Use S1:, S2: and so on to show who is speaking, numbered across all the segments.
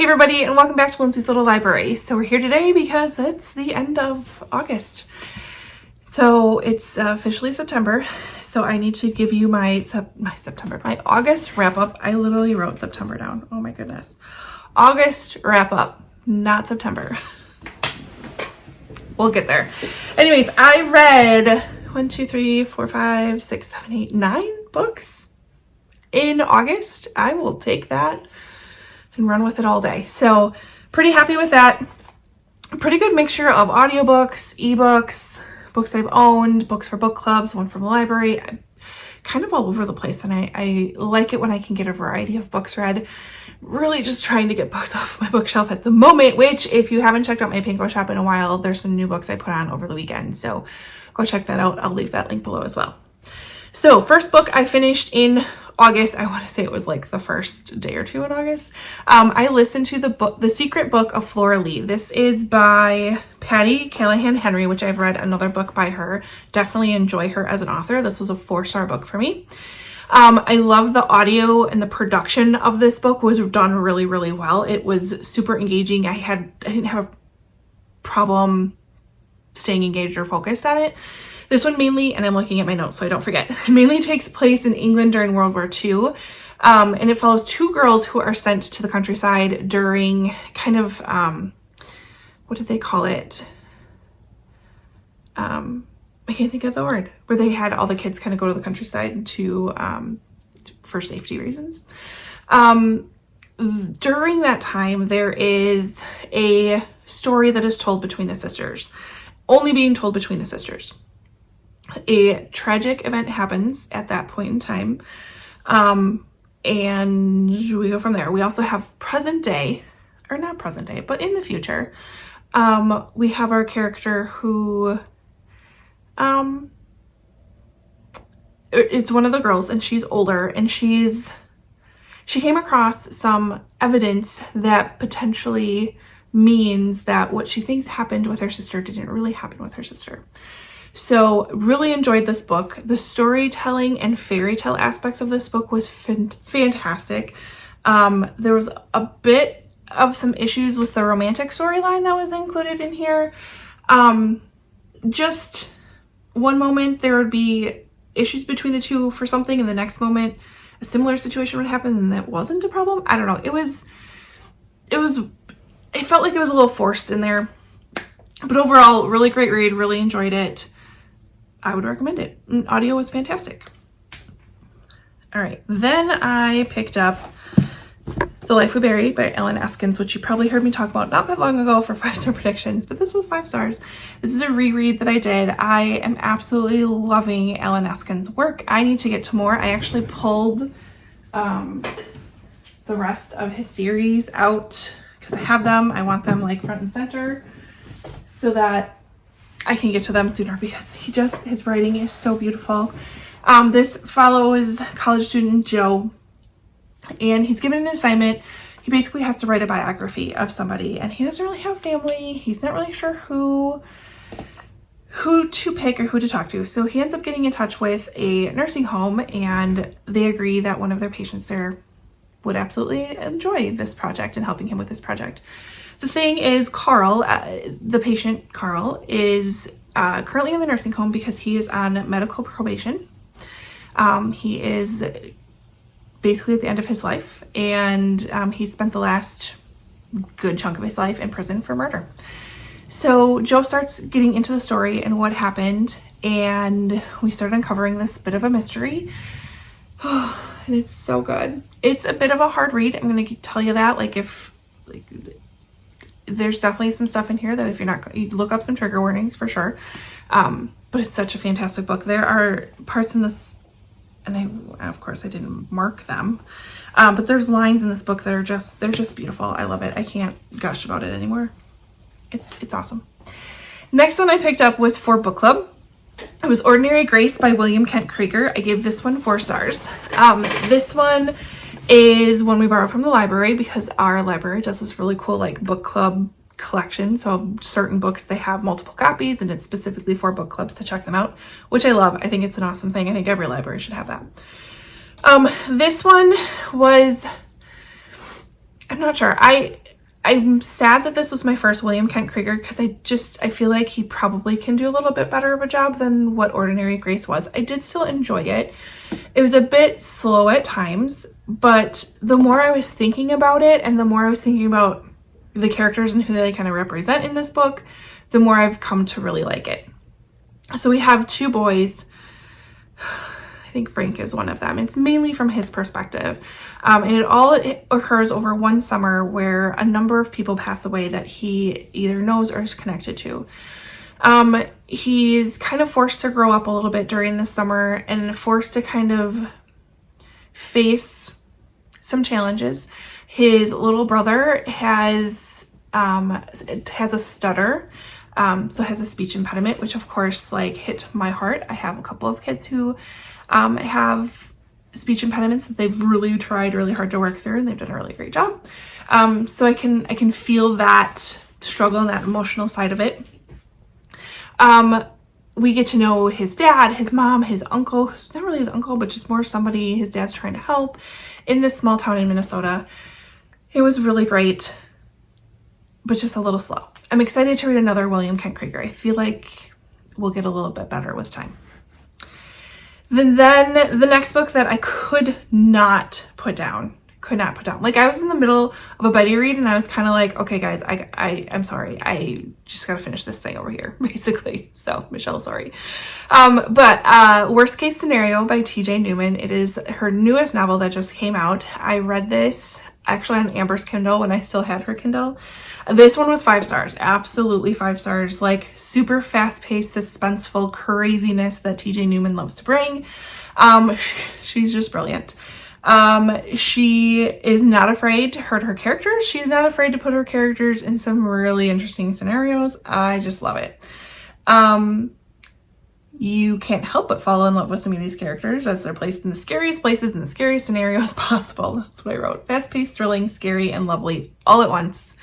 S1: Hey everybody, and welcome back to Lindsey's Little Library. So we're here today because it's the end of August. So it's officially September. So I need to give you my August wrap up. I literally wrote September down. Oh my goodness. August wrap up, not September. We'll get there. Anyways, I read 9 books in August. I will take that and run with it all day. So pretty happy with that. Pretty good mixture of audiobooks, ebooks, books I've owned, books for book clubs, one from the library, kind of all over the place. And I like it when I can get a variety of books read. Really just trying to get books off my bookshelf at the moment, which if you haven't checked out my Pinko shop in a while, there's some new books I put on over the weekend. So go check that out. I'll leave that link below as well. So first book I finished in August. I want to say it was like the first day or two in August. I listened to The Secret Book of Flor. This is by Patty Callahan Henry, which I've read another book by her. Definitely enjoy her as an author. This was a 4-star book for me. I love the audio, and the production of this book was done really, really well. It was super engaging. I didn't have a problem staying engaged or focused on it. This one mainly, and I'm looking at my notes so I don't forget, mainly takes place in England during World War II. And it follows 2 girls who are sent to the countryside during kind of, what did they call it? I can't think of the word, where they had all the kids kind of go to the countryside for safety reasons. During that time, there is a story that is told between the sisters, only being told between the sisters. A tragic event happens at that point in time, and we go from there. We also have present day, or not present day, but in the future, we have our character who, it's one of the girls, and she's older, and she came across some evidence that potentially means that what she thinks happened with her sister didn't really happen with her sister. So really enjoyed this book. The storytelling and fairy tale aspects of this book was fantastic. There was a bit of some issues with the romantic storyline that was included in here. Just one moment there would be issues between the two for something, and the next moment a similar situation would happen and that wasn't a problem. I don't know. It felt like it was a little forced in there. But overall, really great read. Really enjoyed it. I would recommend it. Audio was fantastic. All right, then I picked up The Life We Bury by Ellen Eskens, which you probably heard me talk about not that long ago for 5-star predictions, but this was 5 stars. This is a reread that I did. I am absolutely loving Ellen Eskens' work. I need to get to more. I actually pulled the rest of his series out because I have them. I want them like front and center so that I can get to them sooner, because his writing is so beautiful. This follows college student Joe, and he's given an assignment. He basically has to write a biography of somebody, and he doesn't really have family. He's not really sure who to pick or who to talk to. So he ends up getting in touch with a nursing home, and they agree that one of their patients there would absolutely enjoy this project and helping him with this project. The thing is, Carl, the patient Carl, is currently in the nursing home because he is on medical probation. He is basically at the end of his life, and he spent the last good chunk of his life in prison for murder. So Joe starts getting into the story and what happened, and we start uncovering this bit of a mystery. And it's so good. It's a bit of a hard read. I'm going to tell you that. There's definitely some stuff in here that if you're not, you look up some trigger warnings for sure. But it's such a fantastic book. There are parts in this, and of course I didn't mark them, but there's lines in this book that they're just beautiful. I love it. I can't gush about it anymore. It's awesome. Next one I picked up was for book club. It was Ordinary Grace by William Kent Krieger. I gave this one 4 stars. This one is one we borrowed from the library because our library does this really cool book club collection. So certain books, they have multiple copies, and it's specifically for book clubs to check them out, which I love. I think it's an awesome thing. I think every library should have that. This one was, I'm not sure. I'm sad that this was my first William Kent Krieger because I feel like he probably can do a little bit better of a job than what Ordinary Grace was. I did still enjoy it. It was a bit slow at times, but the more I was thinking about it and the more I was thinking about the characters and who they kind of represent in this book, the more I've come to really like it. So we have two boys. I think Frank is one of them. It's mainly from his perspective. And it all occurs over one summer where a number of people pass away that he either knows or is connected to. He's kind of forced to grow up a little bit during the summer and forced to kind of face some challenges. His little brother has a stutter, so has a speech impediment, which of course like hit my heart. I have a couple of kids who have speech impediments that they've really tried really hard to work through, and they've done a really great job. So I can feel that struggle and that emotional side of it. We get to know his dad, his mom, his uncle, who's not really his uncle, but just more somebody his dad's trying to help in this small town in Minnesota. It was really great, but just a little slow. I'm excited to read another William Kent Krieger. I feel like we'll get a little bit better with time. Then the next book that I could not put down. Like, I was in the middle of a buddy read and I was kind of like, okay guys, I'm sorry. I just got to finish this thing over here, basically. So Michelle, sorry. But Worst Case Scenario by TJ Newman. It is her newest novel that just came out. I read this actually on Amber's Kindle when I still had her Kindle. This one was 5 stars, absolutely 5 stars, like super fast-paced, suspenseful craziness that TJ Newman loves to bring. She's just brilliant. She is not afraid to hurt her characters. She's not afraid to put her characters in some really interesting scenarios. I just love it. You can't help but fall in love with some of these characters as they're placed in the scariest places and the scariest scenarios possible. That's what I wrote. Fast-paced, thrilling, scary, and lovely all at once,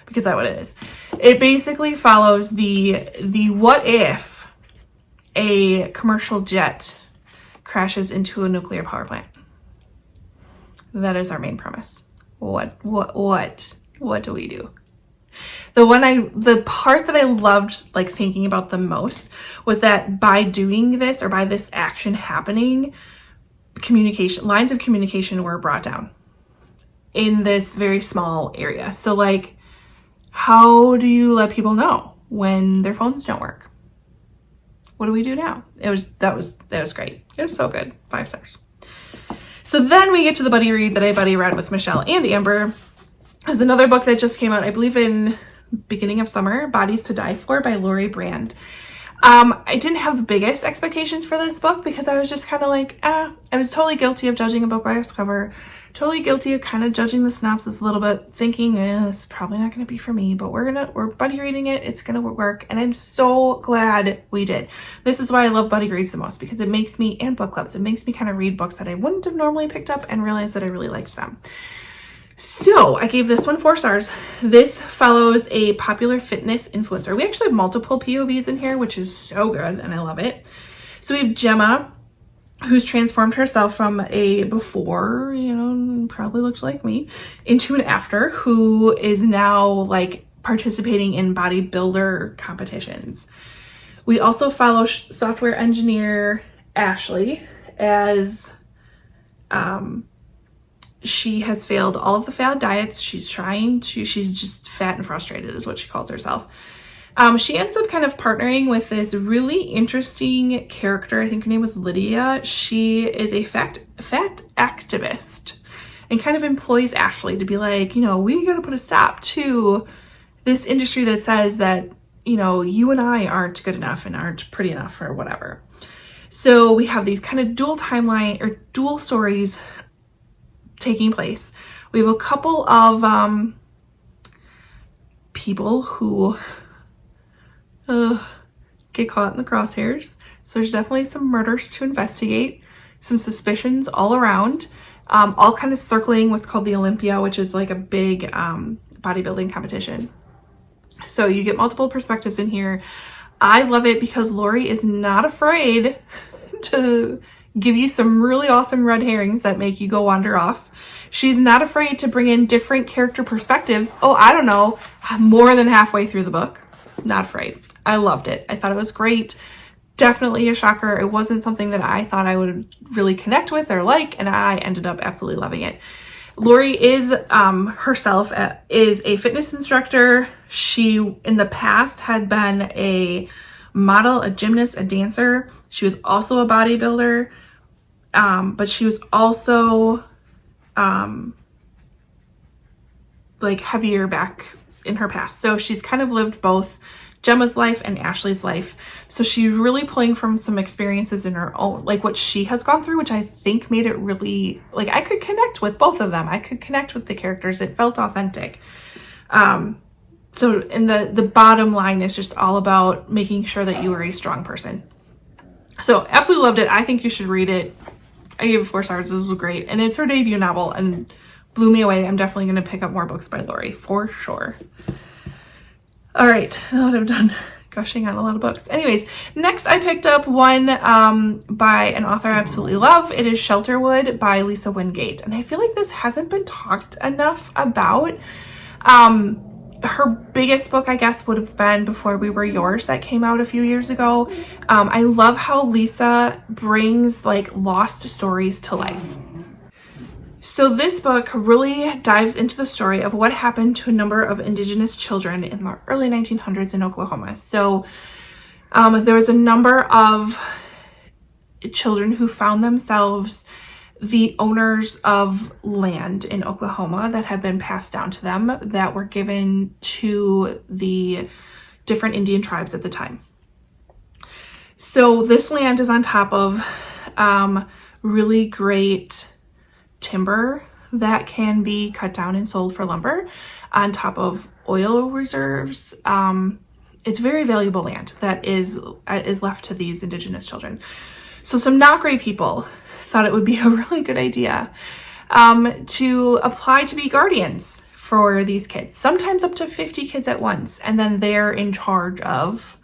S1: because that's what it is. It basically follows the what if a commercial jet crashes into a nuclear power plant. That is our main premise. What do we do? The part that I loved like thinking about the most was that by doing this, or by this action happening, lines of communication were brought down in this very small area. So like, how do you let people know when their phones don't work? What do we do now? That was great. It was so good. 5 stars. So then we get to the buddy read that I buddy read with Michelle and Amber. It was another book that just came out, I believe in beginning of summer, Bodies to Die For by Lori Brand. I didn't have the biggest expectations for this book because I was just kind of like, I was totally guilty of judging a book by its cover, totally guilty of kind of judging the synopsis a little bit, thinking, this is probably not going to be for me, but we're buddy reading it, it's going to work, and I'm so glad we did. This is why I love buddy reads the most, because it makes me, and book clubs, it makes me kind of read books that I wouldn't have normally picked up and realize that I really liked them. So I gave this one 4 stars. This follows a popular fitness influencer. We actually have multiple POVs in here, which is so good, and I love it. So we have Gemma, who's transformed herself from a before, probably looked like me, into an after, who is now like participating in bodybuilder competitions. We also follow software engineer Ashley as she has failed all of the fad diets. She's just fat and frustrated is what she calls herself. She ends up kind of partnering with this really interesting character. I think her name was Lydia. She is a fat activist and kind of employs Ashley to be like, we got to put a stop to this industry that says that, you and I aren't good enough and aren't pretty enough or whatever. So we have these kind of dual timeline or dual stories taking place. We have a couple of people who get caught in the crosshairs. So there's definitely some murders to investigate, some suspicions all around, all kind of circling what's called the Olympia, which is like a big bodybuilding competition. So you get multiple perspectives in here. I love it because Lori is not afraid to give you some really awesome red herrings that make you go wander off. She's not afraid to bring in different character perspectives. Oh, I don't know, more than halfway through the book. Not afraid. I loved it. I thought it was great. Definitely a shocker. It wasn't something that I thought I would really connect with or like, and I ended up absolutely loving it. Lori is herself is a fitness instructor. She in the past had been a model, a gymnast, a dancer. She was also a bodybuilder, but she was also like heavier back in her past. So she's kind of lived both Gemma's life and Ashley's life. So she's really pulling from some experiences in her own, like what she has gone through, which I think made it really, like I could connect with both of them. I could connect with the characters. It felt authentic. So in the bottom line is just all about making sure that you are a strong person. So absolutely loved it. I think you should read it. I gave it 4 stars. It was great. And it's her debut novel and blew me away. I'm definitely going to pick up more books by Lori for sure. All right, now that I'm done gushing on a lot of books. Anyways, next I picked up one by an author I absolutely love. It is Shelterwood by Lisa Wingate. And I feel like this hasn't been talked enough about. Her biggest book, I guess, would have been Before We Were Yours that came out a few years ago. I love how Lisa brings like lost stories to life. So this book really dives into the story of what happened to a number of Indigenous children in the early 1900s in Oklahoma. So there was a number of children who found themselves the owners of land in Oklahoma that had been passed down to them that were given to the different Indian tribes at the time. So this land is on top of really great timber that can be cut down and sold for lumber, on top of oil reserves. It's very valuable land that is left to these Indigenous children. So some not great people thought it would be a really good idea to apply to be guardians for these kids, sometimes up to 50 kids at once, and then they're in charge of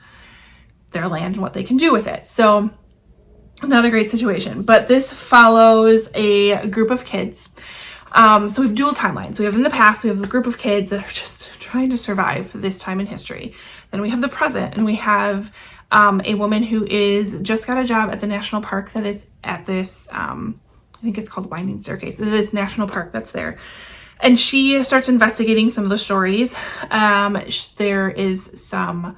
S1: their land and what they can do with it. So not a great situation, but this follows a group of kids. So we have dual timelines. We have in the past, we have a group of kids that are just trying to survive this time in history. Then we have the present, and we have a woman who is just got a job at the national park that is at this, I think it's called Winding Staircase, this national park that's there. And she starts investigating some of the stories. There is some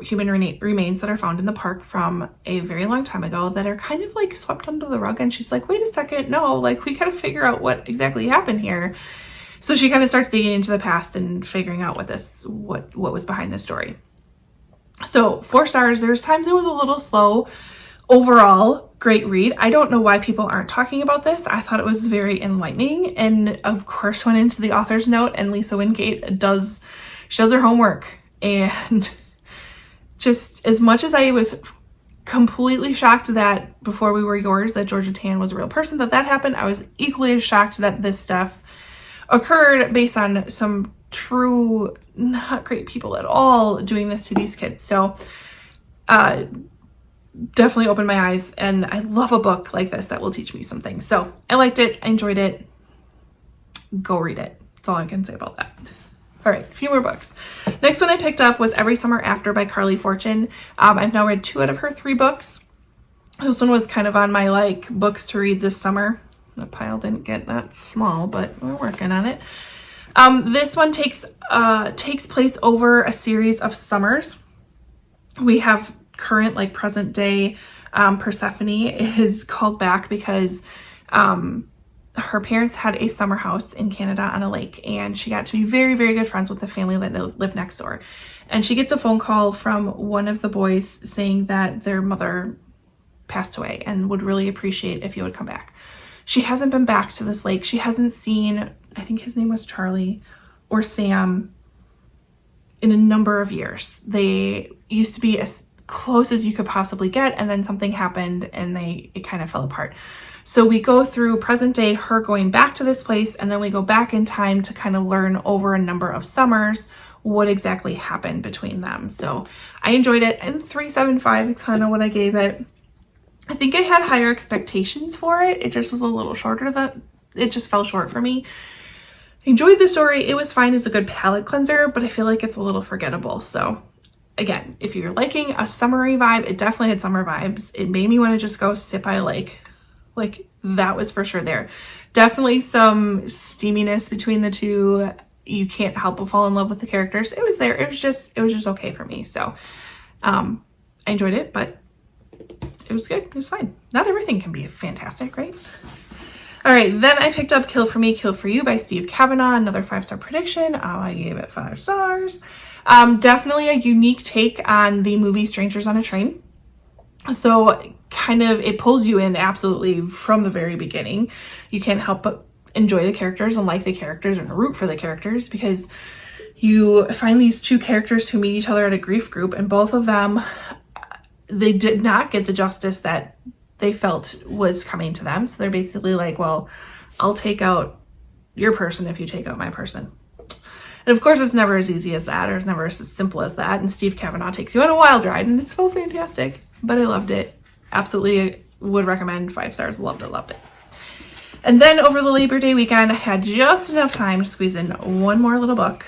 S1: human remains that are found in the park from a very long time ago that are kind of like swept under the rug. And she's like, wait a second, no, like we got to figure out what exactly happened here. So she kind of starts digging into the past and figuring out what was behind the story. So 4 stars. There's times it was a little slow. Overall, great read. I don't know why people aren't talking about this. I thought it was very enlightening, and of course went into the author's note, and Lisa Wingate does her homework. And just as much as I was completely shocked that Before We Were Yours, that Georgia Tan was a real person, that happened, I was equally as shocked that this stuff occurred based on some true not great people at all doing this to these kids. So definitely opened my eyes, and I love a book like this that will teach me something. So I liked it. I enjoyed it. Go read it. That's all I can say about that. All right, a few more books. Next one I picked up was Every Summer After by Carly Fortune. I've now read 2 out of her 3 books. This one was kind of on my like books to read this summer. The pile didn't get that small, but we're working on it. This one takes place over a series of summers. We have current, like present day, Persephone is called back because her parents had a summer house in Canada on a lake, and she got to be very, very good friends with the family that lived next door. And she gets a phone call from one of the boys saying that their mother passed away and would really appreciate if you would come back. She hasn't been back to this lake. She hasn't seen, I think his name was Charlie or Sam, in a number of years. They used to be as close as you could possibly get, and then something happened and it kind of fell apart. So we go through present day, her going back to this place, and then we go back in time to kind of learn over a number of summers what exactly happened between them. So I enjoyed it, and 3.75 is kind of what I gave it. I think I had higher expectations for it. It just was a little shorter than, it just fell short for me. Enjoyed the story. It was fine. It's a good palate cleanser, but I feel like it's a little forgettable. So again, if you're liking a summery vibe, it definitely had summer vibes. It made me want to just go sit by a lake. Like, that was for sure there. Definitely some steaminess between the two. You can't help but fall in love with the characters. It was there. It was just okay for me. So I enjoyed it, but it was good. It was fine. Not everything can be fantastic, right? All right, then I picked up Kill for Me, Kill for You by Steve Kavanaugh, another 5-star prediction. I gave it 5 stars. Definitely a unique take on the movie Strangers on a Train. So kind of, it pulls you in absolutely from the very beginning. You can't help but enjoy the characters and like the characters and root for the characters, because you find these two characters who meet each other at a grief group, and both of them, they did not get the justice that they felt was coming to them. So they're basically like, well, I'll take out your person if you take out my person. And of course, it's never as easy as that, or it's never as simple as that. And Steve Kavanaugh takes you on a wild ride, and it's so fantastic. But I loved it. Absolutely would recommend. 5 stars. Loved it. And then over the Labor Day weekend, I had just enough time to squeeze in one more little book.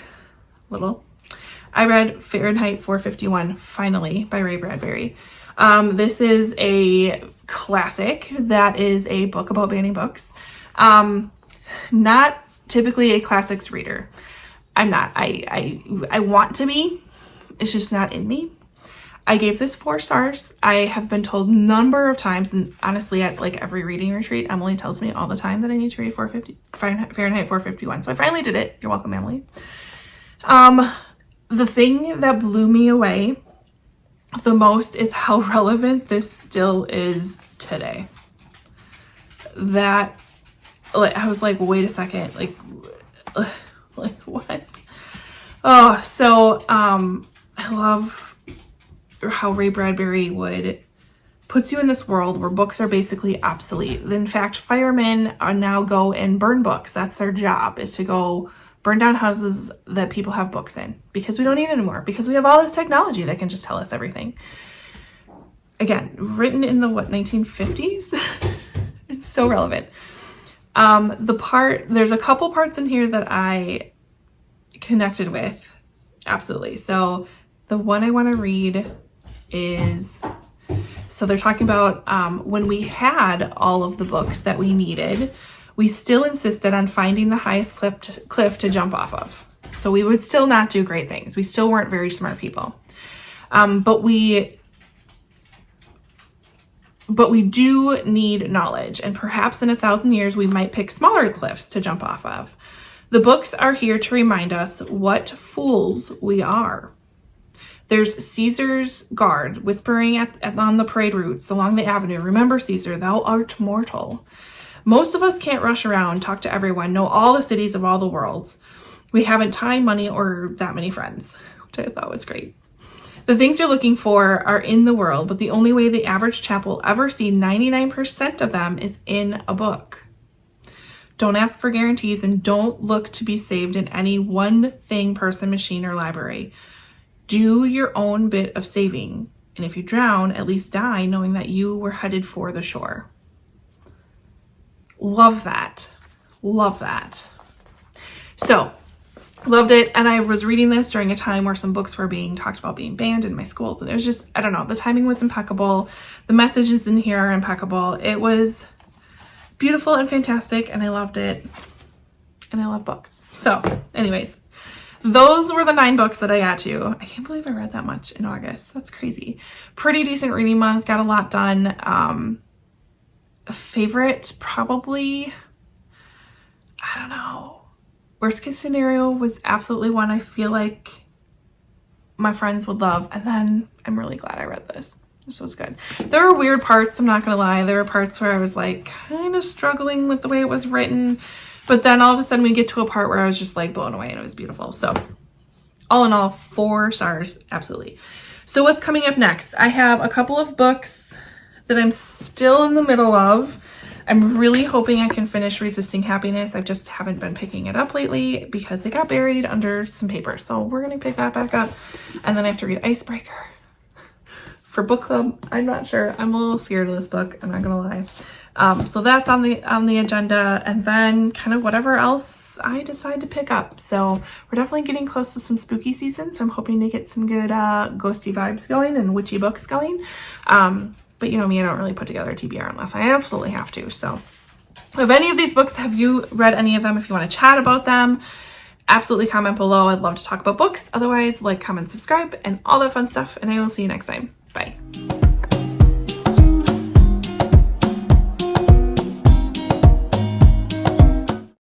S1: I read Fahrenheit 451, finally, by Ray Bradbury. This is a classic that is a book about banning books. Not typically a classics reader. I'm not. I want to be. It's just not in me. I gave this 4 stars. I have been told a number of times, and honestly, at like every reading retreat, Emily tells me all the time that I need to read Fahrenheit 451. So I finally did it. You're welcome, Emily. The thing that blew me away the most is how relevant this still is today. That, like, I was like, wait a second, like what? Oh, so I love how Ray Bradbury puts you in this world where books are basically obsolete. In fact, firemen are now go and burn books. That's their job, is to go burn down houses that people have books in, because we don't need it anymore, because we have all this technology that can just tell us everything. Again, written in the 1950s? It's so relevant. There's a couple parts in here that I connected with. Absolutely. So the one I want to read is, so they're talking about when we had all of the books that we needed, we still insisted on finding the highest cliff to jump off of. So we would still not do great things. We still weren't very smart people. But we do need knowledge, and perhaps in 1,000 years we might pick smaller cliffs to jump off of. The books are here to remind us what fools we are. There's Caesar's guard whispering on the parade routes along the avenue. Remember, Caesar, thou art mortal. Most of us can't rush around, talk to everyone, know all the cities of all the worlds. We haven't time, money, or that many friends, which I thought was great. The things you're looking for are in the world, but the only way the average chap will ever see 99% of them is in a book. Don't ask for guarantees, and don't look to be saved in any one thing, person, machine, or library. Do your own bit of saving, and if you drown, at least die knowing that you were headed for the shore. Love that. Love that. So, loved it, and I was reading this during a time where some books were being talked about being banned in my schools, and it was just, I don't know, the timing was impeccable. The messages in here are impeccable. It was beautiful and fantastic, and I loved it, and I love books. So, anyways, those were the 9 books that I got to. I can't believe I read that much in August. That's crazy. Pretty decent reading month. Got a lot done. Favorite, probably, I don't know. Worst case scenario was absolutely one I feel like my friends would love. And then I'm really glad I read this. This was good. There were weird parts, I'm not gonna lie. There were parts where I was like kind of struggling with the way it was written. But then all of a sudden we get to a part where I was just like blown away, and it was beautiful. So all in all, 4 stars, absolutely. So what's coming up next? I have a couple of books that I'm still in the middle of. I'm really hoping I can finish Resisting Happiness. I just haven't been picking it up lately because it got buried under some paper. So we're gonna pick that back up. And then I have to read Icebreaker for book club. I'm not sure. I'm a little scared of this book. I'm not gonna lie. So that's on the agenda, and then kind of whatever else I decide to pick up. So we're definitely getting close to some spooky season, so I'm hoping to get some good ghosty vibes going and witchy books going. But you know me, I don't really put together a TBR unless I absolutely have to. So if any of these books, have you read any of them? If you want to chat about them, absolutely comment below. I'd love to talk about books. Otherwise, like, comment, subscribe, and all that fun stuff. And I will see you next time. Bye.